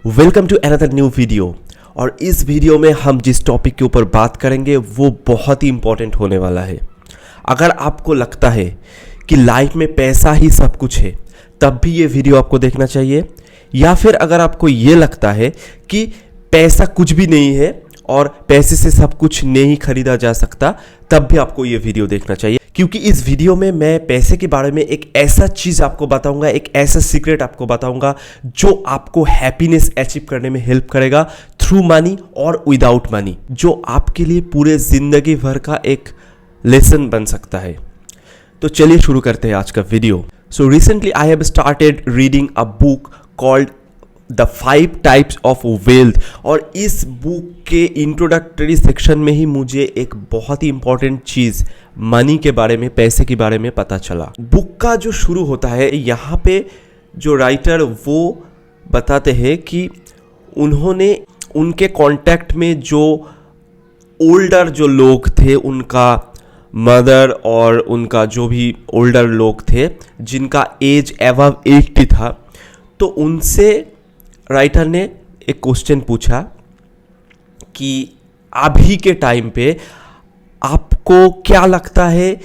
Welcome to another new video. और इस video में हम जिस टॉपिक के ऊपर बात करेंगे वो बहुत ही इंपॉर्टेंट होने वाला है। अगर आपको लगता है कि लाइफ में पैसा ही सब कुछ है तब भी ये वीडियो आपको देखना चाहिए, या फिर अगर आपको ये लगता है कि पैसा कुछ भी नहीं है और पैसे से सब कुछ नहीं खरीदा जा सकता तब भी आपको ये वीडियो देखना चाहिए। क्योंकि इस वीडियो में मैं पैसे के बारे में एक ऐसा चीज़ आपको बताऊंगा, एक ऐसा सीक्रेट आपको बताऊंगा जो आपको हैप्पीनेस अचीव करने में हेल्प करेगा थ्रू मनी और विदाउट मनी, जो आपके लिए पूरे जिंदगी भर का एक लेसन बन सकता है। तो चलिए शुरू करते हैं आज का video. So recently I have started reading a book called the 5 types of wealth, और इस बुक के इंट्रोडक्टरी सेक्शन में ही मुझे एक बहुत ही इंपॉर्टेंट चीज़ मनी के बारे में, पैसे के बारे में पता चला। बुक का जो शुरू होता है, यहाँ पे जो राइटर वो बताते हैं कि उन्होंने उनके कांटेक्ट में जो ओल्डर जो लोग थे, उनका मदर और उनका जो भी ओल्डर लोग थे जिनका एज अबव 80 था, तो उनसे राइटर ने एक क्वेश्चन पूछा कि अभी के टाइम पे आपको क्या लगता है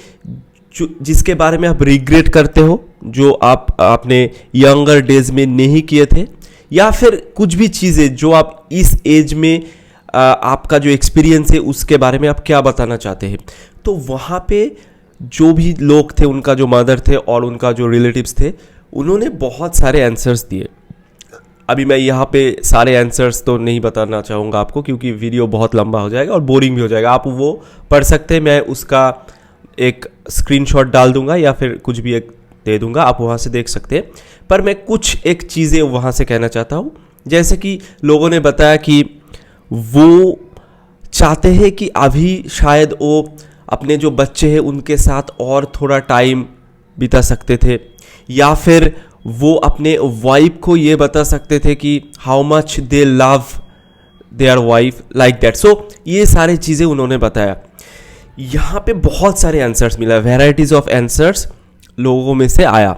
जिसके बारे में आप रिग्रेट करते हो, जो आप अपने यंगर डेज में नहीं किए थे, या फिर कुछ भी चीज़ें जो आप इस एज में आपका जो एक्सपीरियंस है उसके बारे में आप क्या बताना चाहते हैं। तो वहाँ पे जो भी लोग थे, उनका जो मदर थे और उनका जो रिलेटिव्स थे, उन्होंने बहुत सारे आंसर्स दिए। अभी मैं यहाँ पे सारे आंसर्स तो नहीं बताना चाहूँगा आपको, क्योंकि वीडियो बहुत लंबा हो जाएगा और बोरिंग भी हो जाएगा। आप वो पढ़ सकते हैं, मैं उसका एक स्क्रीनशॉट डाल दूंगा या फिर कुछ भी एक दे दूंगा, आप वहाँ से देख सकते हैं। पर मैं कुछ एक चीज़ें वहाँ से कहना चाहता हूँ। जैसे कि लोगों ने बताया कि वो चाहते हैं कि अभी शायद वो अपने जो बच्चे हैं उनके साथ और थोड़ा टाइम बिता सकते थे, या फिर वो अपने वाइफ को ये बता सकते थे कि how much they love their wife, like that. So ये सारी चीज़ें उन्होंने बताया। यहाँ पे बहुत सारे आंसर्स मिला, वेराइटीज ऑफ आंसर्स लोगों में से आया।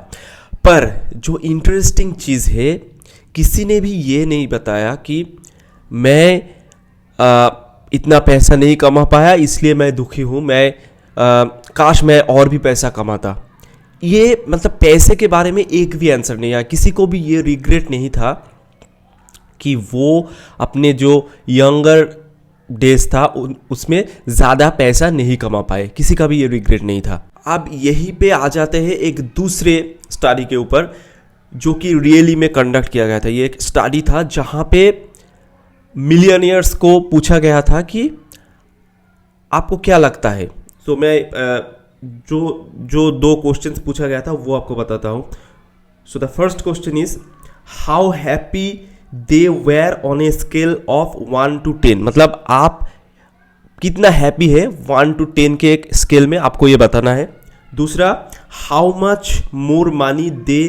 पर जो इंटरेस्टिंग चीज़ है, किसी ने भी ये नहीं बताया कि मैं इतना पैसा नहीं कमा पाया इसलिए मैं दुखी हूँ, मैं काश मैं और भी पैसा कमाता। ये मतलब पैसे के बारे में एक भी आंसर नहीं आया। किसी को भी ये रिग्रेट नहीं था कि वो अपने जो यंगर डेज था उसमें ज़्यादा पैसा नहीं कमा पाए, किसी का भी ये रिग्रेट नहीं था। अब यहीं पे आ जाते हैं एक दूसरे स्टडी के ऊपर, जो कि रियली में कंडक्ट किया गया था। ये एक स्टडी था जहाँ पे मिलियनियर्स को पूछा गया था कि आपको क्या लगता है। तो मैं जो 2 क्वेश्चंस पूछा गया था वो आपको बताता हूँ। So the first question is how happy they were on a scale of 1 to 10, मतलब आप कितना हैप्पी है 1 to 10 के एक स्केल में, आपको ये बताना है। दूसरा, how much more money they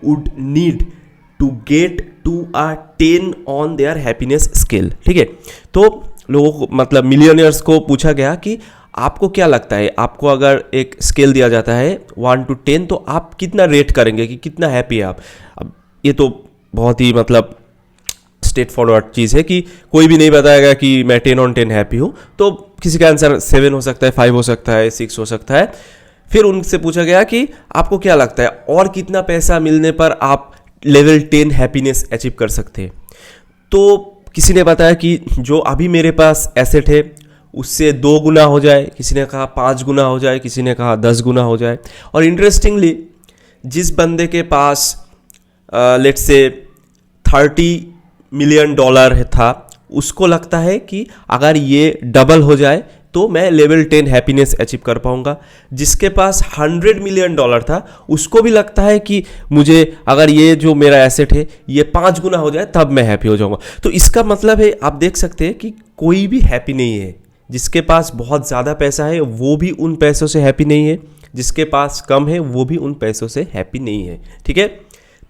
would need to get to a 10 on their happiness scale. ठीक है, तो लोगों को मतलब मिलियनियर्स को पूछा गया कि आपको क्या लगता है, आपको अगर एक स्केल दिया जाता है 1 to 10 तो आप कितना रेट करेंगे कि कितना हैप्पी है आप। अब ये तो बहुत ही मतलब स्ट्रेट फॉरवर्ड चीज़ है कि कोई भी नहीं बताएगा कि मैं 10 on 10 हैप्पी हूँ। तो किसी का आंसर 7 हो सकता है, 5 हो सकता है, 6 हो सकता है। फिर उनसे पूछा गया कि आपको क्या लगता है और कितना पैसा मिलने पर आप लेवल 10 हैप्पीनेस अचीव कर सकते हैं। तो किसी ने बताया कि जो अभी मेरे पास एसेट है उससे 2 गुना हो जाए, किसी ने कहा 5 गुना हो जाए, किसी ने कहा 10 गुना हो जाए। और इंटरेस्टिंगली जिस बंदे के पास लेट्स से $30 मिलियन था, उसको लगता है कि अगर ये डबल हो जाए तो मैं लेवल 10 हैप्पीनेस अचीव कर पाऊंगा। जिसके पास $100 मिलियन था उसको भी लगता है कि मुझे अगर ये जो मेरा एसेट है ये 5 गुना हो जाए तब मैं हैप्पी हो जाऊंगा। तो इसका मतलब है, आप देख सकते हैं कि कोई भी हैप्पी नहीं है। जिसके पास बहुत ज़्यादा पैसा है वो भी उन पैसों से हैप्पी नहीं है, जिसके पास कम है वो भी उन पैसों से हैप्पी नहीं है। ठीक है,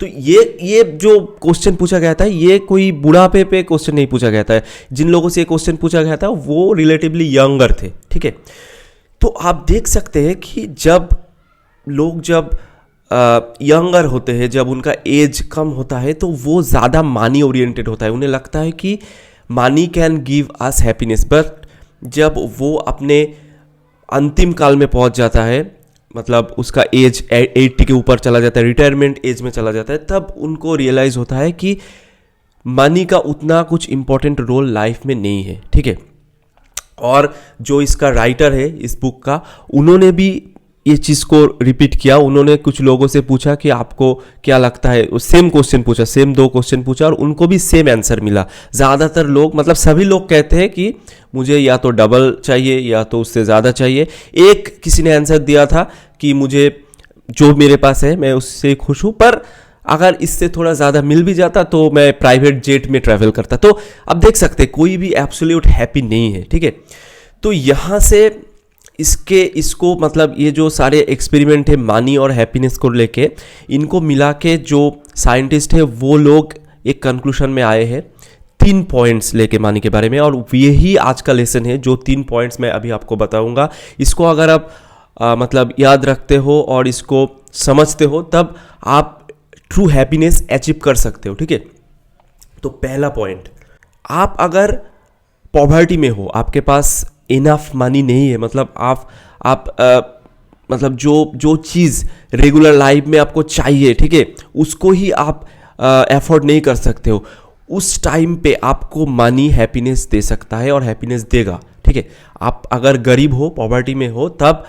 तो ये जो क्वेश्चन पूछा गया था, ये कोई बुढ़ापे पे क्वेश्चन नहीं पूछा गया था। जिन लोगों से ये क्वेश्चन पूछा गया था वो रिलेटिवली यंगर थे। ठीक है, तो आप देख सकते हैं कि जब लोग यंगर होते हैं, जब उनका एज कम होता है, तो वो ज़्यादा मनी ओरिएंटेड होता है। उन्हें लगता है कि money can give us happiness. But जब वो अपने अंतिम काल में पहुंच जाता है, मतलब उसका एज 80 के ऊपर चला जाता है, रिटायरमेंट एज में चला जाता है, तब उनको रियलाइज़ होता है कि मनी का उतना कुछ इम्पोर्टेंट रोल लाइफ में नहीं है। ठीक है। और जो इसका राइटर है इस बुक का, उन्होंने भी ये चीज़ को रिपीट किया। उन्होंने कुछ लोगों से पूछा कि आपको क्या लगता है, सेम क्वेश्चन पूछा, सेम 2 क्वेश्चन पूछा, और उनको भी सेम आंसर मिला। ज़्यादातर लोग, मतलब सभी लोग कहते हैं कि मुझे या तो डबल चाहिए या तो उससे ज़्यादा चाहिए। एक किसी ने आंसर दिया था कि मुझे जो मेरे पास है मैं उससे खुश हूँ, पर अगर इससे थोड़ा ज़्यादा मिल भी जाता तो मैं प्राइवेट जेट में ट्रैवल करता। तो अब देख सकते कोई भी एब्सोल्यूट हैप्पी नहीं है। ठीक है। तो यहाँ से इसको मतलब ये जो सारे एक्सपेरिमेंट है मनी और हैप्पीनेस को लेके, इनको मिला के जो साइंटिस्ट है वो लोग एक कंक्लूजन में आए हैं 3 पॉइंट्स लेके मनी के बारे में। और यही आज का लेसन है, जो 3 पॉइंट्स मैं अभी आपको बताऊंगा। इसको अगर आप मतलब याद रखते हो और इसको समझते हो, तब आप ट्रू हैप्पीनेस अचीव कर सकते हो। ठीक है। तो पहला पॉइंट, आप अगर पॉवर्टी में हो, आपके पास इनफ मनी नहीं है, मतलब आप मतलब जो चीज़ रेगुलर लाइफ में आपको चाहिए, ठीक है, उसको ही आप एफोर्ड नहीं कर सकते हो, उस टाइम पे आपको मनी हैप्पीनेस दे सकता है और हैप्पीनेस देगा। ठीक है। आप अगर गरीब हो, पॉवर्टी में हो, तब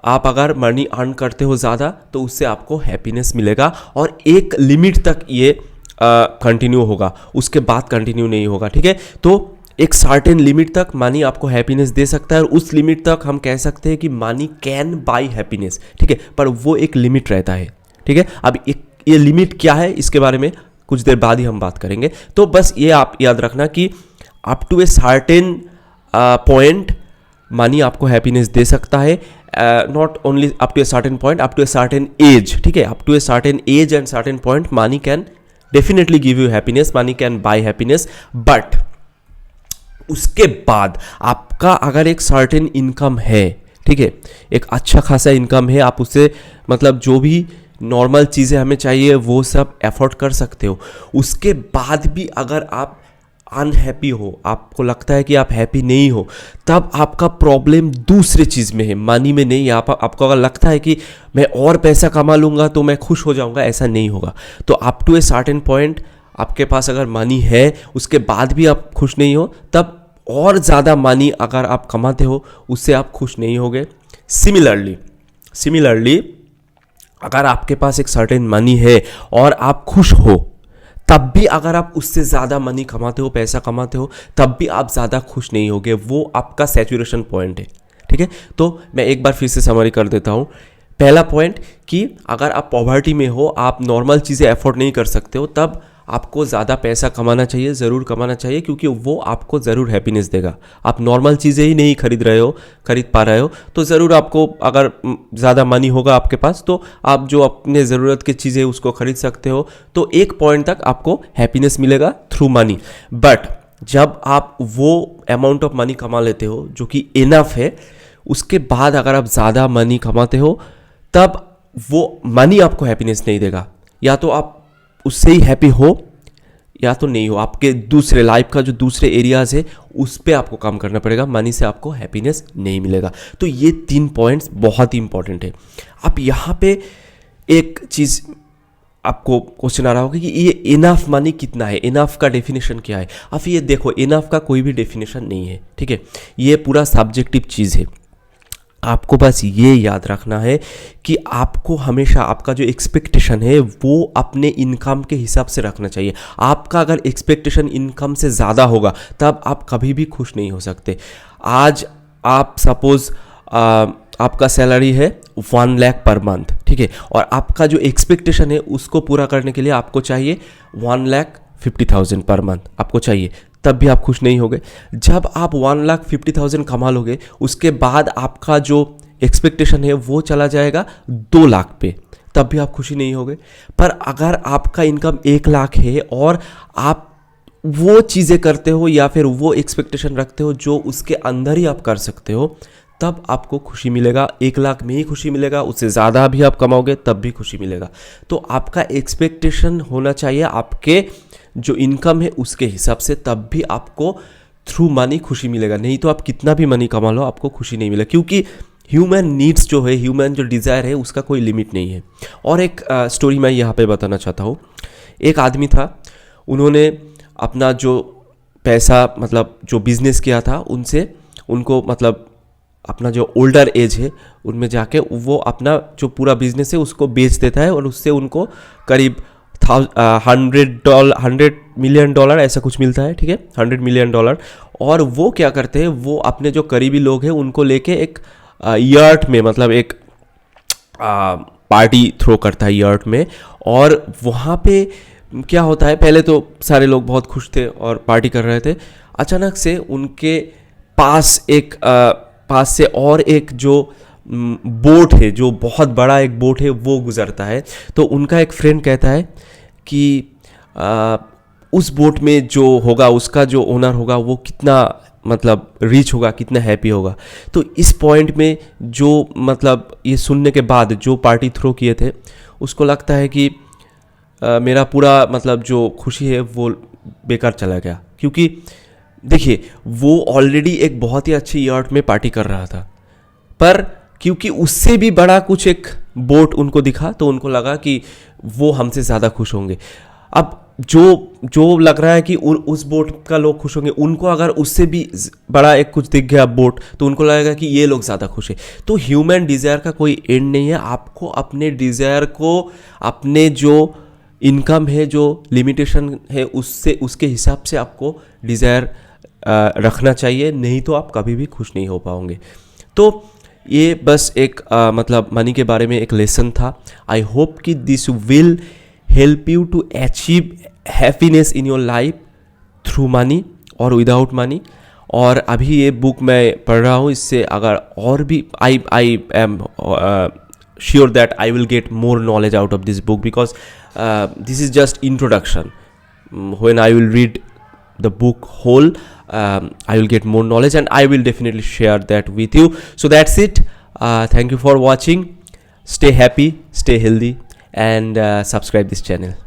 आप अगर मनी अर्न करते हो ज़्यादा, तो उससे आपको हैप्पीनेस मिलेगा, और एक लिमिट तक ये कंटिन्यू होगा, उसके बाद कंटिन्यू नहीं होगा। ठीक है। तो एक सर्टेन लिमिट तक मनी आपको हैप्पीनेस दे सकता है, और उस लिमिट तक हम कह सकते हैं कि मनी कैन बाय हैप्पीनेस। ठीक है। पर वो एक लिमिट रहता है। ठीक है। अब ये लिमिट क्या है, इसके बारे में कुछ देर बाद ही हम बात करेंगे। तो बस ये आप याद रखना कि up to a certain point money आपको हैप्पीनेस दे सकता है, not only up to a certain point, up to a certain age. ठीक है। Up to a certain age and certain point money can definitely give you happiness, money can buy happiness. But उसके बाद आपका अगर एक certain income है, ठीक है, एक अच्छा खासा इनकम है, आप उससे मतलब जो भी नॉर्मल चीज़ें हमें चाहिए वो सब एफोर्ड कर सकते हो। उसके बाद भी अगर आप अनहैप्पी हो, आपको लगता है कि आप हैप्पी नहीं हो, तब आपका प्रॉब्लम दूसरे चीज़ में है, मनी में नहीं है। आपको अगर लगता है कि मैं और पैसा कमा लूँगा तो मैं खुश हो जाऊँगा, ऐसा नहीं होगा। तो up to a certain point आपके पास अगर मनी है, उसके बाद भी आप खुश नहीं हो, तब और ज़्यादा मनी अगर आप कमाते हो, उससे आप खुश नहीं होगे। सिमिलरली अगर आपके पास एक सर्टेन मनी है और आप खुश हो, तब भी अगर आप उससे ज़्यादा मनी कमाते हो, पैसा कमाते हो, तब भी आप ज़्यादा खुश नहीं होगे। वो आपका सैचुरेशन पॉइंट है। ठीक है। तो मैं एक बार फिर से समरी कर देता हूँ। पहला पॉइंट कि अगर आप पॉवर्टी में हो, आप नॉर्मल चीज़ें एफोर्ड नहीं कर सकते हो, तब आपको ज़्यादा पैसा कमाना चाहिए, ज़रूर कमाना चाहिए, क्योंकि वो आपको ज़रूर हैप्पीनेस देगा। आप नॉर्मल चीज़ें ही नहीं खरीद पा रहे हो, तो ज़रूर आपको अगर ज़्यादा मनी होगा आपके पास, तो आप जो अपने ज़रूरत की चीज़ें उसको खरीद सकते हो। तो एक पॉइंट तक आपको हैप्पीनेस मिलेगा थ्रू मनी। बट जब आप वो अमाउंट ऑफ मनी कमा लेते हो जो कि इनफ है, उसके बाद अगर आप ज़्यादा मनी कमाते हो, तब वो मनी आपको हैप्पीनेस नहीं देगा। या तो आप उससे ही हैप्पी हो या तो नहीं हो। आपके दूसरे लाइफ का जो दूसरे एरियाज है, उस पर आपको काम करना पड़ेगा, मनी से आपको हैप्पीनेस नहीं मिलेगा। तो ये 3 पॉइंट्स बहुत ही इंपॉर्टेंट है। अब यहाँ पे एक चीज़ आपको क्वेश्चन आ रहा होगा कि ये इनफ मनी कितना है, इनफ का डेफिनेशन क्या है। अब ये देखो, इनफ का कोई भी डेफिनेशन नहीं है। ठीक है। ये पूरा सब्जेक्टिव चीज़ है। आपको बस ये याद रखना है कि आपको हमेशा आपका जो एक्सपेक्टेशन है वो अपने इनकम के हिसाब से रखना चाहिए। आपका अगर एक्सपेक्टेशन इनकम से ज़्यादा होगा, तब आप कभी भी खुश नहीं हो सकते। आज आप सपोज़ आपका सैलरी है 1 लाख पर मंथ, ठीक है, और आपका जो एक्सपेक्टेशन है उसको पूरा करने के लिए आपको चाहिए 1,50,000 पर मंथ आपको चाहिए, तब भी आप खुश नहीं होगे। जब आप 1,50,000 कमा लोगे, उसके बाद आपका जो एक्सपेक्टेशन है वो चला जाएगा 2 लाख पे, तब भी आप खुशी नहीं होगे। पर अगर आपका इनकम 1 लाख है और आप वो चीज़ें करते हो या फिर वो एक्सपेक्टेशन रखते हो जो उसके अंदर ही आप कर सकते हो, तब आपको खुशी मिलेगा। 1 लाख में ही खुशी मिलेगा, उससे ज़्यादा भी आप कमाओगे तब भी खुशी मिलेगा। तो आपका एक्सपेक्टेशन होना चाहिए आपके जो इनकम है उसके हिसाब से, तब भी आपको थ्रू मनी खुशी मिलेगा। नहीं तो आप कितना भी मनी कमा लो आपको खुशी नहीं मिलेगा, क्योंकि ह्यूमन नीड्स जो है, ह्यूमन जो डिज़ायर है उसका कोई लिमिट नहीं है। और एक स्टोरी मैं यहाँ पे बताना चाहता हूँ। एक आदमी था, उन्होंने अपना जो पैसा मतलब जो बिज़नेस किया था उनसे उनको मतलब अपना जो ओल्डर एज है उनमें जाके वो अपना जो पूरा बिजनेस है उसको बेच देता है और उससे उनको करीब $100 मिलियन ऐसा कुछ मिलता है, ठीक है, $100 मिलियन। और वो क्या करते हैं, वो अपने जो करीबी लोग हैं उनको लेके एक यर्ट में, मतलब एक पार्टी थ्रो करता है यर्ट में। और वहाँ पे क्या होता है, पहले तो सारे लोग बहुत खुश थे और पार्टी कर रहे थे। अचानक से उनके पास से और एक जो बोट है, जो बहुत बड़ा एक बोट है, वो गुजरता है। तो उनका एक फ्रेंड कहता है कि उस बोट में जो होगा, उसका जो ओनर होगा वो कितना मतलब रिच होगा, कितना हैप्पी होगा। तो इस पॉइंट में जो मतलब ये सुनने के बाद जो पार्टी थ्रो किए थे उसको लगता है कि मेरा पूरा मतलब जो खुशी है वो बेकार चला गया। क्योंकि देखिए, वो ऑलरेडी एक बहुत ही अच्छी यार्ड में पार्टी कर रहा था, पर क्योंकि उससे भी बड़ा कुछ एक बोट उनको दिखा तो उनको लगा कि वो हमसे ज़्यादा खुश होंगे। अब जो लग रहा है कि उस बोट का लोग खुश होंगे, उनको अगर उससे भी बड़ा एक कुछ दिख गया बोट तो उनको लगेगा कि ये लोग ज़्यादा खुश है। तो ह्यूमन डिज़ायर का कोई एंड नहीं है। आपको अपने डिज़ायर को, अपने जो इनकम है, जो लिमिटेशन है, उसके हिसाब से आपको डिज़ायर रखना चाहिए, नहीं तो आप कभी भी खुश नहीं हो पाओगे। तो ये बस एक मतलब मनी के बारे में एक लेसन था। आई होप कि this will help you to achieve happiness in your life through money और विदाउट मनी। और अभी ये बुक मैं पढ़ रहा हूँ, इससे अगर और भी I am sure that I will get more knowledge out of this book, because this is just introduction. When I will read the book whole, I will get more knowledge and I will definitely share that with you. So that's it. Thank you for watching. Stay happy, stay healthy, and subscribe this channel.